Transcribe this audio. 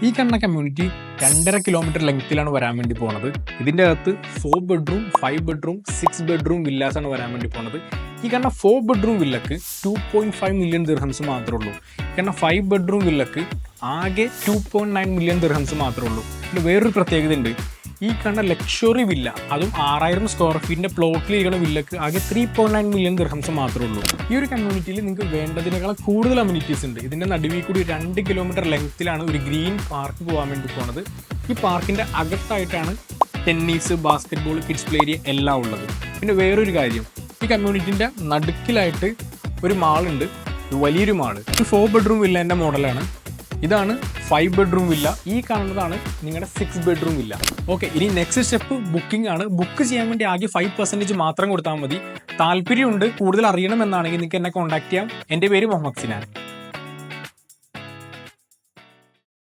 ഈ കാണുന്ന community 2.5 kilometre ലെങ്ത്തിലാണ് വരാൻ വേണ്ടി പോണത്. ഇതിൻ്റെ അകത്ത് 4 ബെഡ്റൂം 5 ബെഡ്റൂം 6 ബെഡ്റൂം വില്ലാസ് ആണ് വരാൻ വേണ്ടി പോണത്. ഈ കാണുന്ന 4 ബെഡ്റൂം വില്ലക്ക് 2.5 മില്യൺ ദിർഹംസ് മാത്രമേ ഉള്ളൂ. ഈ കാണുന്ന 5 ബെഡ്റൂം വില്ലക്ക് ആകെ 2.9 മില്യൺ ദിർഹംസ് മാത്രമേ ഉള്ളൂ. പിന്നെ വേറൊരു പ്രത്യേകത ഉണ്ട്. ഈ കാണുന്ന ലക്ഷറി വില്ല, അതും 6000 സ്ക്വയർ ഫീറ്റിൻ്റെ പ്ലോട്ടിലിരിക്കുന്ന വില്ലക്ക് ആകെ 3.9 മില്യൺ ദിർഹംസ് മാത്രമേ ഉള്ളൂ. ഈ ഒരു കമ്മ്യൂണിറ്റിയിൽ നിങ്ങൾക്ക് വേണ്ടതിനേക്കാൾ കൂടുതൽ അമ്യൂണിറ്റീസ് ഉണ്ട്. ഇതിൻ്റെ നടുവിൽ കൂടി 2 കിലോമീറ്റർ ലെങ്ത്തിലാണ് ഒരു ഗ്രീൻ പാർക്ക് പോകാൻ വേണ്ടി പോകുന്നത്. ഈ പാർക്കിൻ്റെ അകത്തായിട്ടാണ് tennis, basketball, kids play area എല്ലാം ഉള്ളത്. പിന്നെ വേറൊരു കാര്യം, ഈ കമ്മ്യൂണിറ്റിൻ്റെ നടുക്കിലായിട്ട് ഒരു മാളുണ്ട്, വലിയൊരു മാള്. ഈ 4 ബെഡ്റൂം വില്ലേൻ്റെ മോഡലാണ്. ഇതാണ് 5 ബെഡ്റൂം വില്ല. ഈ കാണുന്നതാണ് നിങ്ങളുടെ 6 ബെഡ്റൂം വില്ല. ഓക്കെ, ഇനി നെക്സ്റ്റ് സ്റ്റെപ്പ് ബുക്കിംഗ് ആണ്. ബുക്ക് ചെയ്യാൻ വേണ്ടി ആകെ 5% മാത്രം കൊടുത്താൽ മതി. താല്പര്യമുണ്ട്, കൂടുതൽ അറിയണമെന്നാണെങ്കിൽ നിങ്ങൾക്ക് എന്നെ കോൺടാക്ട് ചെയ്യാം. എൻ്റെ പേര് മുഹമ്മദ് സിനാൻ.